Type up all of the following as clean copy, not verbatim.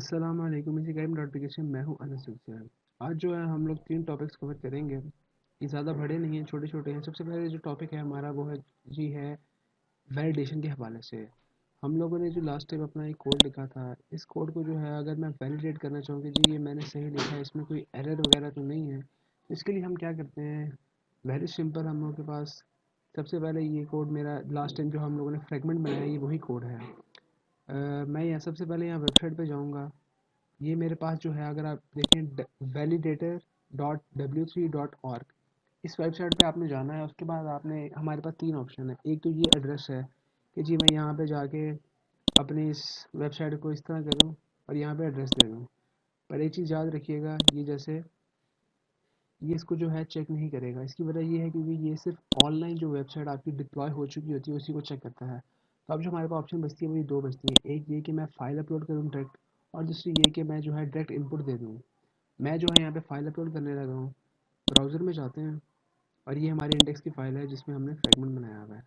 अस्सलाम वालेकुम। इसी गाइड नोटिफिकेशन मैं हूं अनस हुसैन। आज जो है हम लोग 3 टॉपिक्स कवर करेंगे। ये ज़्यादा बड़े नहीं हैं, छोटे छोटे हैं। सबसे पहले जो टॉपिक है हमारा वो है जी है वैलिडेशन के हवाले से। हम लोगों ने जो लास्ट टाइम अपना एक कोड लिखा था, इस कोड को जो है अगर मैं वैलिडेट करना चाहूँ कि जी ये मैंने सही लिखा है, इसमें कोई एरर वगैरह तो नहीं है, तो इसके लिए हम क्या करते हैं। वेरी सिंपल, हम लोगों के पास सबसे पहले ये कोड मेरा लास्ट टाइम जो हम लोगों ने फ्रेगमेंट बनाया ये वही कोड है। मैं यहाँ सबसे पहले यहाँ वेबसाइट पे जाऊँगा। ये मेरे पास जो है अगर आप देखें validator.w3.org, इस वेबसाइट पे आपने जाना है। उसके बाद आपने हमारे पास 3 ऑप्शन है। एक तो ये एड्रेस है कि जी मैं यहाँ पे जाके अपनी इस वेबसाइट को इस तरह करूँ और यहाँ पे एड्रेस दे दूँ। पर एक चीज़ याद रखिएगा, ये जैसे ये इसको जो है चेक नहीं करेगा। इसकी वजह ये है क्योंकि ये सिर्फ ऑनलाइन जो वेबसाइट आपकी डिप्लॉय हो चुकी होती है उसी को चेक करता है। तो अब जो हमारे पास ऑप्शन बचती है वही 2 बचती हैं। एक ये कि मैं फ़ाइल अपलोड करूँ डायरेक्ट, और दूसरी ये कि मैं जो है डायरेक्ट इनपुट दे दूँ। मैं जो है यहाँ पे फ़ाइल अपलोड करने लगा हूँ। ब्राउज़र में जाते हैं और ये हमारी इंडेक्स की फ़ाइल है जिसमें हमने फ्रेगमेंट बनाया हुआ है।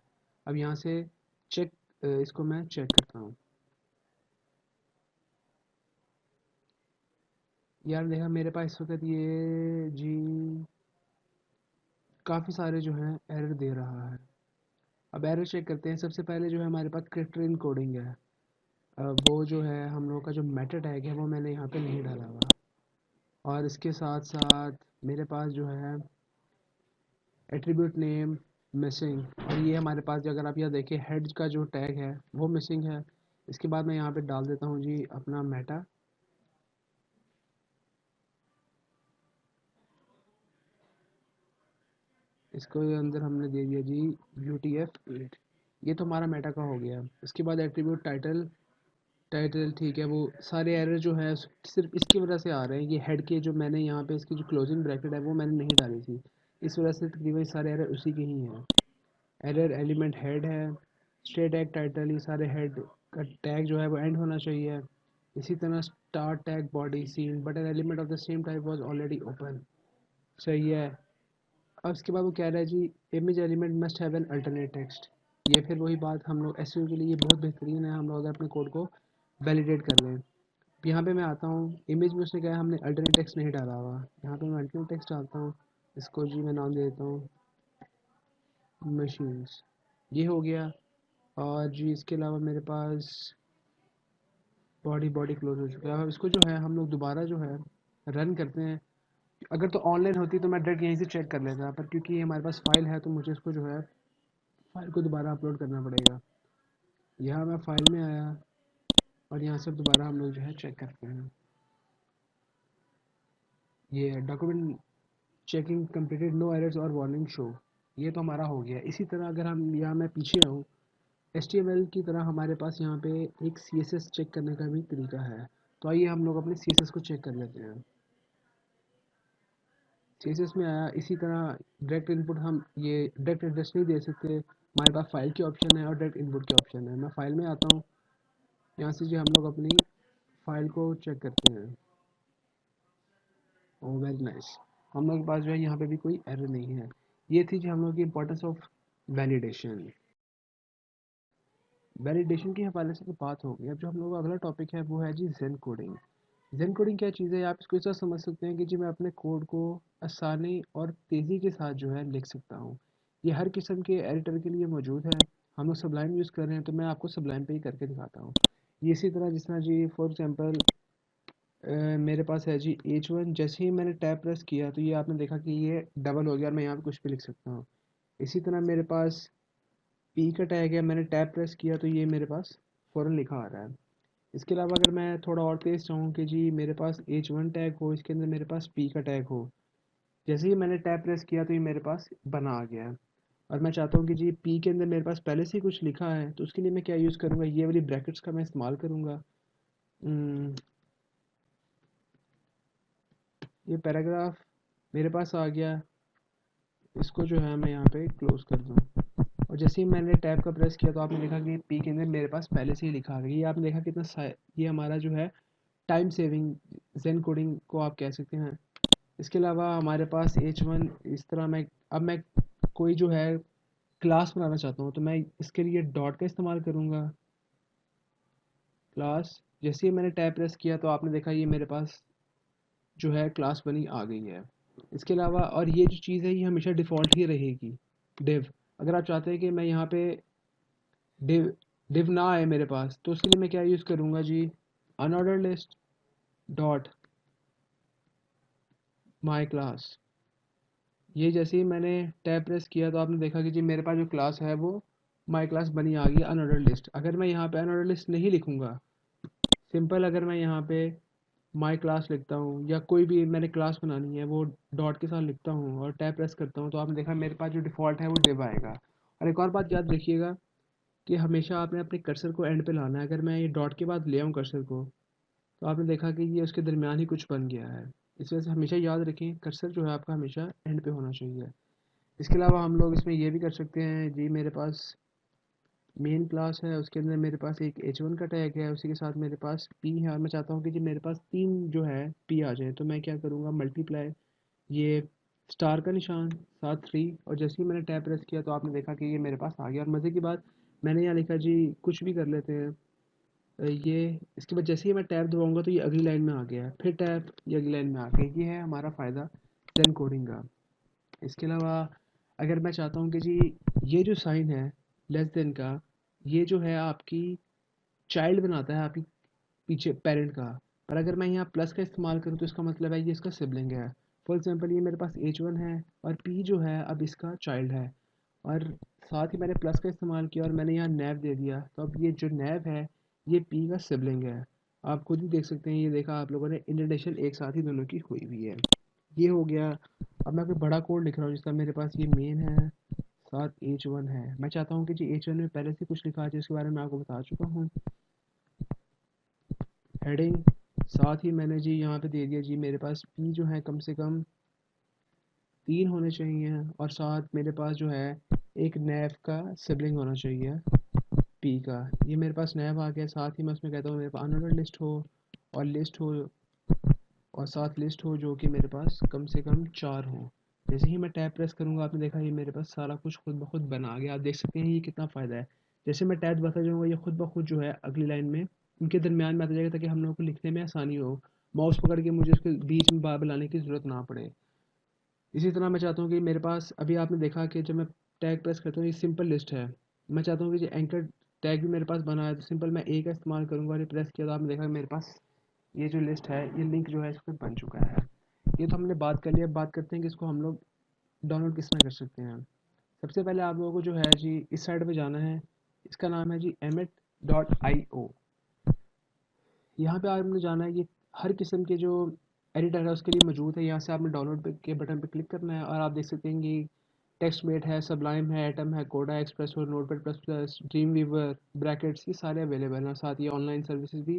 अब यहाँ से चेक इसको मैं चेक करता हूँ। यार देखा मेरे पास इस वक्त ये जी काफ़ी सारे जो हैं एरर दे रहा है। अब एरर चेक करते हैं। सबसे पहले जो है हमारे पास कैरेक्टर इनकोडिंग है। वो जो है हम लोग का जो मेटा टैग है वो मैंने यहाँ पे नहीं डाला हुआ। और इसके साथ साथ मेरे पास जो है एट्रीब्यूट नेम मिसिंग, और ये हमारे पास जो अगर आप यहाँ देखिए हेड का जो टैग है वो मिसिंग है। इसके बाद मैं यहाँ पे डाल देता हूँ जी अपना मेटा। इसको अंदर हमने दे दिया जी UTF-8। ये तो हमारा मेटा का हो गया। इसके बाद एट्रीब्यूट टाइटल। टाइटल ठीक है, वो सारे एरर जो है सिर्फ इसकी वजह से आ रहे हैं। ये हेड के जो मैंने यहाँ पे इसकी जो क्लोजिंग ब्रैकेट है वो मैंने नहीं डाली थी, इस वजह से तकरीबन सारे एरर उसी के ही हैं। एरर एलिमेंट हेड है, स्ट्रेट टैग टाइटल, ये सारे हेड का टैग जो है वो एंड होना चाहिए। इसी तरह start tag body seen but an element of the same type was already open. सही है। अब इसके बाद वो कह रहा है जी image element must have an alternate text. ये फिर वही बात, हम लोग एसईओ के लिए ये बहुत बेहतरीन है। हम लोग अगर अपने कोड को वैलिडेट कर रहे हैं, यहाँ पे मैं आता हूँ इमेज में, उसने कहा है हमने अल्टरनेट टेक्स्ट नहीं डाला हुआ। यहाँ पे मैं अल्टरनेट टेक्स्ट डालता हूँ। इसको जी मैं नाम दे देता हूँ मशीन्स। ये हो गया। और जी इसके अलावा मेरे पास बॉडी बॉडी क्लोज हो चुका है। अब इसको जो है हम लोग दोबारा जो है रन करते हैं। अगर तो ऑनलाइन होती तो मैं डायरेक्ट यहीं से चेक कर लेता, पर क्योंकि ये हमारे पास फाइल है तो मुझे इसको जो है फाइल को दोबारा अपलोड करना पड़ेगा। यहाँ मैं फाइल में आया और यहाँ से दोबारा हम लोग जो है चेक करते हैं। ये document checking completed, no errors और वार्निंग शो। ये तो हमारा हो गया। इसी तरह अगर हम यहाँ मैं पीछे आऊँ, HTML की तरह हमारे पास यहाँ पे एक CSS चेक करने का भी तरीका है। तो आइए हम लोग अपने CSS को चेक कर लेते हैं। CSS में आया, इसी तरह डायरेक्ट इनपुट हम ये डायरेक्ट एड्रेस नहीं दे सकते। हमारे पास फाइल की ऑप्शन है और डायरेक्ट इनपुट की ऑप्शन है। मैं फाइल में आता हूँ, यहाँ से जो हम लोग अपनी फाइल को चेक करते हैं। ओह वेरी नाइस, हम लोग के पास जो है यहाँ पे भी कोई एरर नहीं है। ये थी जो हम लोग की इंपॉर्टेंस ऑफ वैलिडेशन। वैलिडेशन के हवाले से तो बात हो गई। अब जो हम लोग का अगला टॉपिक है वो है जी जेन कोडिंग। जेन कोडिंग क्या चीज़ है, आप इसको इस तरह समझ सकते हैं कि जी मैं अपने कोड को आसानी और तेज़ी के साथ जो है लिख सकता हूँ। ये हर किस्म के एडिटर के लिए मौजूद है। हम लोग सबलाइम यूज़ कर रहे हैं तो मैं आपको सबलाइम पे ही करके दिखाता हूँ। ये इसी तरह जिस तरह जी फॉर एग्जांपल मेरे पास है जी H1। जैसे ही मैंने टैब प्रेस किया तो ये आपने देखा कि ये डबल हो गया और मैं यहाँ पे कुछ भी लिख सकता हूँ। इसी तरह मेरे पास P का टैग है, मैंने टैब प्रेस किया तो ये मेरे पास फ़ौरन लिखा आ रहा है। इसके अलावा अगर मैं थोड़ा और तेज़ चाहूँ कि जी मेरे पास H1 टैग हो, इसके अंदर मेरे पास P का टैग हो, जैसे ही मैंने टैब प्रेस किया तो ये मेरे पास बना आ गया है। और मैं चाहता हूँ कि जी P के अंदर मेरे पास पहले से ही कुछ लिखा है, तो उसके लिए मैं क्या यूज़ करूँगा, ये वाली ब्रैकेट्स का मैं इस्तेमाल करूँगा। ये पैराग्राफ मेरे पास आ गया, इसको जो है मैं यहाँ पे क्लोज कर दूँ। और जैसे ही मैंने टैब का प्रेस किया तो आपने देखा कि P के अंदर मेरे पास पहले से ही लिखा आ गया। ये आपने देखा कितना ये हमारा जो है टाइम सेविंग जेन कोडिंग को आप कह सकते हैं। इसके अलावा हमारे पास H1, इस तरह मैं कोई जो है क्लास बनाना चाहता हूँ तो मैं इसके लिए डॉट का इस्तेमाल करूँगा। क्लास जैसे ही मैंने टैब प्रेस किया तो आपने देखा ये मेरे पास जो है क्लास बनी आ गई है। इसके अलावा और ये जो चीज़ है ये हमेशा डिफ़ॉल्ट ही रहेगी, डिव। अगर आप चाहते हैं कि मैं यहाँ पे डिव डिव ना आए मेरे पास, तो उसके लिए मैं क्या यूज़ करूँगा जी, unordered list dot my class. ये जैसे ही मैंने टैब प्रेस किया तो आपने देखा कि जी मेरे पास जो क्लास है वो माई क्लास बनी आ गई अनऑर्डर लिस्ट। अगर मैं यहाँ पे अनऑर्डर लिस्ट नहीं लिखूँगा, सिंपल अगर मैं यहाँ पे माई क्लास लिखता हूँ या कोई भी मैंने क्लास बनानी है वो डॉट के साथ लिखता हूँ और टैब प्रेस करता हूँ, तो आपने देखा मेरे पास जो डिफ़ॉल्ट है वो डिव आएगा। और एक और बात याद रखिएगा कि हमेशा आपने अपने कर्सर को एंड पे लाना है। अगर मैं ये डॉट के बाद ले आऊँ कर्सर को, तो आपने देखा कि ये उसके दरमियान ही कुछ बन गया है। इस वजह से हमेशा याद रखें कर्सर जो है आपका हमेशा एंड पे होना चाहिए। इसके अलावा हम लोग इसमें ये भी कर सकते हैं जी, मेरे पास मेन क्लास है, उसके अंदर मेरे पास एक h1 का टैग है, उसी के साथ मेरे पास p है और मैं चाहता हूँ कि जी मेरे पास 3 जो है p आ जाए, तो मैं क्या करूँगा, मल्टीप्लाई ये स्टार का निशान साथ 3, और जैसे ही मैंने टैब प्रेस किया तो आपने देखा कि ये मेरे पास आ गया। और मज़े की बात, मैंने यहाँ लिखा जी कुछ भी कर लेते हैं, ये इसके बाद जैसे ही मैं टैब दबाऊँगा तो ये अगली लाइन में आ गया है, फिर टैब ये अगली लाइन में आ गया। ये है हमारा फ़ायदा ज़ेन कोडिंग का। इसके अलावा अगर मैं चाहता हूँ कि जी ये जो साइन है लेस देन का, ये जो है आपकी चाइल्ड बनाता है आपकी पीछे पेरेंट का, पर अगर मैं यहाँ प्लस का इस्तेमाल करूँ तो इसका मतलब है ये इसका सिबलिंग है। फॉर एग्जांपल ये मेरे पास h1 है और p जो है अब इसका चाइल्ड है, और साथ ही मैंने प्लस का इस्तेमाल किया और मैंने यहाँ नैव दे दिया, तो अब ये जो नैव है ये p का सिबलिंग है। आप खुद ही देख सकते हैं, ये देखा आप लोगों ने, इंडेंटेशन एक साथ ही दोनों की हुई हुई है। ये हो गया। अब मैं कोई बड़ा कोड लिख रहा हूँ जिसका मेरे पास ये मेन है साथ h1 है, मैं चाहता हूँ कि जी h1 में पहले से कुछ लिखा है जिसके बारे में आपको बता चुका हूँ, हेडिंग। साथ ही मैंने जी यहाँ पे दे दिया जी मेरे पास p जो है कम से कम 3 होने चाहिए, और साथ मेरे पास जो है एक नैव का सिबलिंग होना चाहिए p का। ये मेरे पास नैव आ गया। साथ ही मैं उसमें कहता हूँ मेरे पास अनऑर्डर लिस्ट हो, और लिस्ट हो, और साथ लिस्ट हो जो कि मेरे पास कम से कम 4 हो। जैसे ही मैं टैब प्रेस करूँगा आपने देखा ये मेरे पास सारा कुछ खुद ब खुद बना आ गया। आप देख सकते हैं ये कितना फ़ायदा है। जैसे मैं टैब दबाता जाऊँगा ये खुद ब खुद जो है अगली लाइन में उनके दरमियान में आता जाएगा, ताकि हम लोगों को लिखने में आसानी हो। माउस पकड़ के मुझे उसके बीच में बार लाने की ज़रूरत ना पड़े। इसी तरह मैं चाहता हूँ कि मेरे पास अभी आपने देखा कि जब मैं टैग प्रेस करता हूँ ये सिंपल लिस्ट है, मैं चाहता हूँ कि जो एंकर टैग भी मेरे पास बना है तो सिंपल मैं ए का इस्तेमाल करूँगा और ये प्रेस किया तो आपने देखा मेरे पास ये जो लिस्ट है ये लिंक जो है इस पर बन चुका है। ये तो हमने बात कर लिया। अब बात करते हैं कि इसको हम लोग डाउनलोड किस में कर सकते हैं। सबसे पहले आप लोगों को जो है जी इस साइड पे जाना है, इसका नाम है जी emmet.io। यहाँ पे आपने जाना है, ये हर किस्म के जो एडिटर है उसके लिए मौजूद है। यहाँ से आपने डाउनलोड के बटन पे क्लिक करना है और आप देख सकते हैं कि टेक्स्टमेट है, सबलाइम है, एटम है, कोडा एक्सप्रेस और Notepad plus plus, Dreamweaver, Brackets, ये सारे अवेलेबल हैं। और साथ ही ऑनलाइन सर्विसेज भी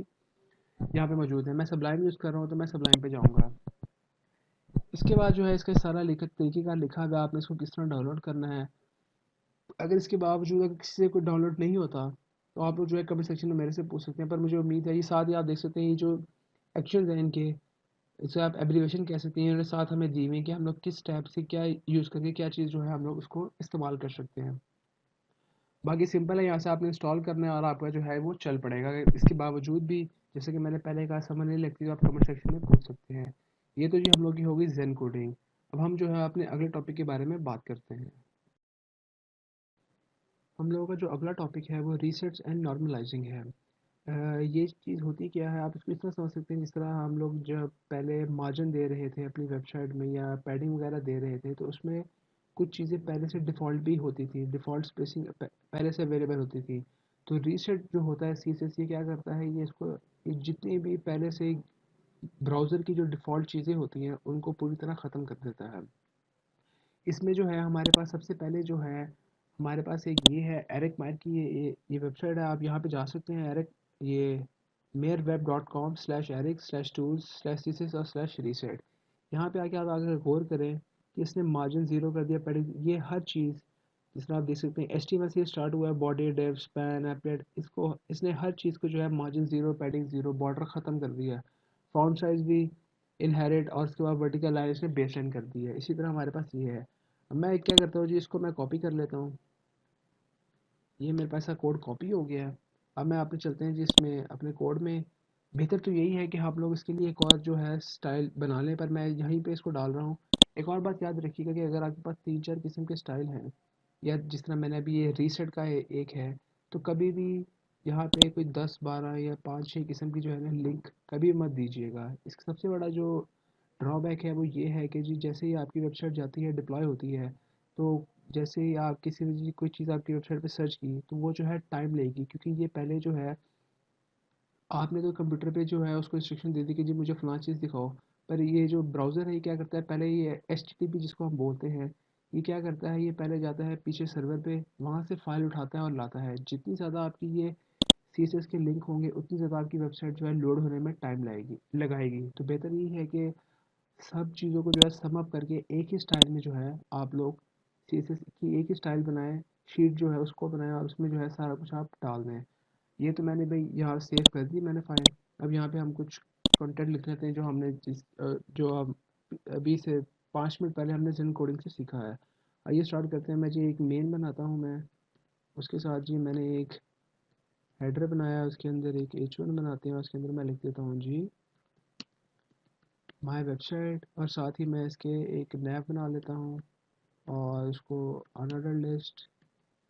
यहाँ पे मौजूद है। मैं सबलाइम यूज़ कर रहा हूँ तो मैं सबलाइम पे जाऊँगा। इसके बाद जो है इसका सारा लिखा तरीक़ेकार लिखा हुआ है, आपने इसको किस तरह डाउनलोड करना है। अगर इसके बावजूद अगर किसी से कोई डाउनलोड नहीं होता तो आप लोग जो है कमेंट सेक्शन में मेरे से पूछ सकते हैं, पर मुझे उम्मीद है ये साथ ही आप देख सकते हैं ये जो एक्शंस हैं इनके, इसे आप एब्रीविएशन कह सकते हैं, इन्होंने साथ हमें दी हुई हैं कि हम लोग किस टैब से क्या यूज़ करके क्या चीज़ जो है हम लोग उसको इस्तेमाल कर सकते हैं। बाकी सिंपल है, यहाँ से आपने इंस्टॉल करना है और आपका जो है वो चल पड़ेगा। अगर इसके बावजूद भी जैसे कि मैंने पहले कहा समझ नहीं लगती तो आप कमेंट सेक्शन में पूछ सकते हैं। ये तो जी हम लोग की होगी ज़ेन कोडिंग। अब हम जो है अपने अगले टॉपिक के बारे में बात करते हैं। हम लोगों का जो अगला टॉपिक है वो रिसर्च एंड नॉर्मलाइजिंग है। ये चीज़ होती क्या है, आप इसको इस तरह समझ सकते हैं जिस तरह हम लोग जब पहले मार्जिन दे रहे थे अपनी वेबसाइट में या पैडिंग वगैरह दे रहे थे, तो उसमें कुछ चीज़ें पहले से डिफ़ॉल्ट भी होती थी, डिफ़ॉल्ट स्पेसिंग पहले से अवेलेबल होती थी। तो रीसेट जो होता है CSS, ये क्या करता है, ये इसको ये जितनी भी पहले से ब्राउज़र की जो डिफ़ॉल्ट चीज़ें होती हैं उनको पूरी तरह ख़त्म कर देता है। इसमें जो है हमारे पास सबसे पहले जो है हमारे पास एक ये है एरिक मायर की, ये वेबसाइट है, आप यहाँ पे जा सकते हैं। एरिक, ये meirweb.com/eric/tools/thesis और /reset। यहाँ पे आके आप अगर गौर करें कि इसने मार्जिन ज़ीरो कर दिया, पहले ये हर चीज़ जिस तरह आप देख सकते हैं HTML से स्टार्ट हुआ है, बॉडी डेव स्पैन एप्लेट, इसको इसने हर चीज़ को जो है margin zero, padding zero, border ख़त्म कर दिया है, फॉन्ट साइज़ भी इनहेरिट, और उसके बाद वर्टिकल लाइन इसने बेसलाइन कर दी है। इसी तरह हमारे पास ये है। अब मैं क्या करता हूँ जी, इसको मैं कॉपी कर लेता हूँ। ये मेरे पास का कोड कॉपी हो गया है। अब मैं आपने चलते हैं जी इसमें अपने कोड में, बेहतर तो यही है कि आप लोग इसके लिए एक और जो है स्टाइल बना लें, पर मैं यहीं पे इसको डाल रहा हूँ। एक और बात याद रखिएगा कि अगर आपके पास 3-4 किस्म के स्टाइल हैं, या जिस तरह मैंने अभी ये रीसेट का एक है, तो कभी भी यहाँ पे कोई 10-12 या 5-6 किस्म की जो है ना लिंक कभी मत दीजिएगा। इसका सबसे बड़ा जो ड्रॉबैक है वो ये है कि जी जैसे ही आपकी वेबसाइट जाती है, डिप्लॉय होती है, तो जैसे ही आप किसी भी कोई चीज़ आपकी वेबसाइट पे सर्च की, तो वो जो है टाइम लेगी, क्योंकि ये पहले जो है आपने तो कंप्यूटर पे जो है उसको इंस्ट्रक्शन दे दी कि जी मुझे फ़लाँ चीज़ दिखाओ। पर ये जो ब्राउज़र है ये क्या करता है, पहले ये एचटीटीपी जिसको हम बोलते हैं, ये क्या करता है, ये पहले जाता है पीछे सर्वर पे, वहाँ से फ़ाइल उठाता है और लाता है। जितनी ज़्यादा आपकी ये सीएसएस के लिंक होंगे, उतनी ज़्यादा आपकी वेबसाइट जो है लोड होने में टाइम लगाएगी। तो बेहतर यही है कि सब चीज़ों को जो है सम अप करके एक ही स्टाइल में जो है आप लोग सीएसएस की एक ही स्टाइल बनाएँ, शीट जो है उसको बनाएँ और उसमें जो है सारा कुछ आप डाल दें। ये तो मैंने भाई यहाँ सेव कर दी मैंने फाइल। अब यहाँ पे हम कुछ कंटेंट लिख लेते हैं जो हमने जो अब अभी से 5 मिनट पहले हमने जिन कोडिंग से सीखा है। आइए स्टार्ट करते हैं। मैं जी एक मेन बनाता हूँ मैं, उसके साथ जी मैंने एक हेडर बनाया, उसके अंदर एक h1 बनाते हैं, उसके अंदर मैं लिख देता हूँ जी माय वेबसाइट, और साथ ही मैं इसके एक नैव बना लेता हूँ और उसको अनऑर्डर लिस्ट।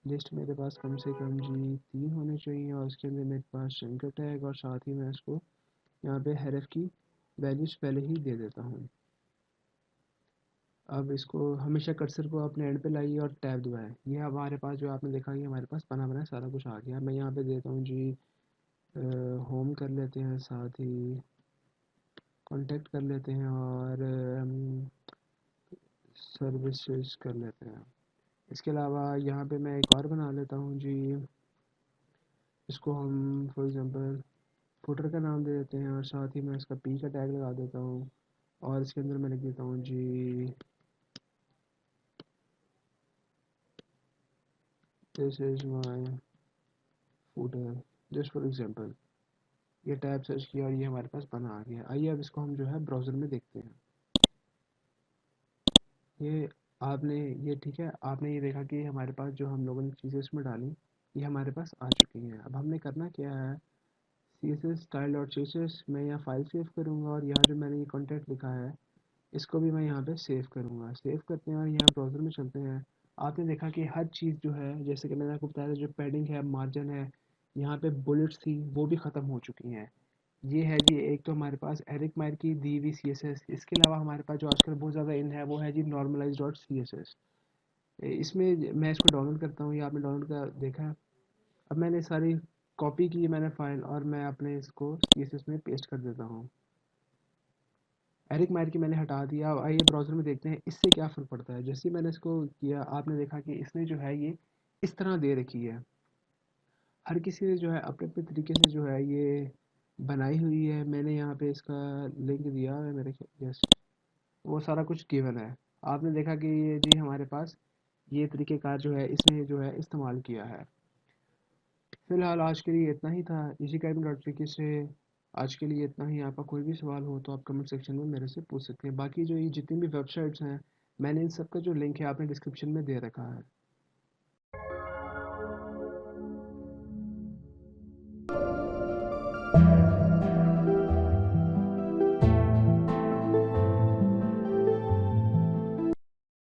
लिस्ट मेरे पास कम से कम जी 3 होने चाहिए, और उसके अंदर मेरे पास शंकर टैग, और साथ ही मैं इसको यहाँ पे हेरेफ की वैल्यूज़ पहले ही दे देता हूँ। अब इसको हमेशा कर्सर को अपने एंड पे लाइए और टैब दबाएं। ये हमारे पास जो आपने देखा, ये हमारे पास बना बना सारा कुछ आ गया। मैं यहाँ पे देता हूँ जी होम कर लेते हैं, साथ ही कॉन्टैक्ट कर लेते हैं, और सर्विसेज कर लेते हैं। इसके अलावा यहाँ पे मैं एक और बना लेता हूँ जी, इसको हम फॉर एग्ज़ाम्पल फुटर का नाम दे देते हैं, और साथ ही मैं इसका पी का टैग लगा देता हूँ, और इसके अंदर मैं लिख देता हूँ जी this is my footer, just for example. ये टैब सर्च किया और ये हमारे पास बना आ गया। आइए अब इसको हम जो है ब्राउज़र में देखते हैं। ये आपने ये ठीक है, आपने ये देखा कि हमारे पास जो हम लोगों ने चीज़ें इसमें डाली, ये हमारे पास आ चुकी हैं। अब हमने करना क्या है, C S S style dot C S S मैं यहाँ फाइल सेव करूँगा, और यहाँ जो मैंने ये कॉन्टेंट लिखा है इसको भी मैं यहाँ पे सेव करूँगा। सेव करते हैं और यहाँ ब्राउज़र में चलते हैं। आपने देखा कि हर चीज़ जो है, जैसे कि मैंने आपको बताया था, जो पैडिंग है, मार्जिन है, यहाँ पे बुलेट्स थी, वो भी ख़त्म हो चुकी हैं। ये है जी एक तो हमारे पास एरिक मायर की दी हुई सी एस एस। इसके अलावा हमारे पास जो आजकल बहुत ज़्यादा इन है वो है जी normalize dot C S S. इसमें मैं इसको डाउनलोड करता हूँ, ये आपने डाउनलोड का देखा है। अब मैंने सारी कॉपी की मैंने फ़ाइल, और मैं अपने इसको सी एस एस में पेस्ट कर देता हूँ। एरिक मायर की मैंने हटा दिया। अब आइए ब्राउज़र में देखते हैं इससे क्या फ़र्क पड़ता है। जैसे ही मैंने इसको किया, आपने देखा कि इसने जो है ये इस तरह दे रखी है। हर किसी ने जो है अपने अपने तरीके से जो है ये बनाई हुई है। मैंने यहाँ पे इसका लिंक दिया है मेरे, यस, वो सारा कुछ गिवन है। आपने देखा कि ये जी हमारे पास ये तरीक़ेकार जो है इसने जो है इस्तेमाल किया है। फ़िलहाल आज के लिए इतना ही था। इसी टाइम डॉट पी से आज के लिए इतना ही। आपका कोई भी सवाल हो तो आप कमेंट सेक्शन में मेरे से पूछ सकते हैं। बाकी जो ये जितनी भी वेबसाइट्स हैं, मैंने इन सब का जो लिंक है आपने डिस्क्रिप्शन में दे रखा है।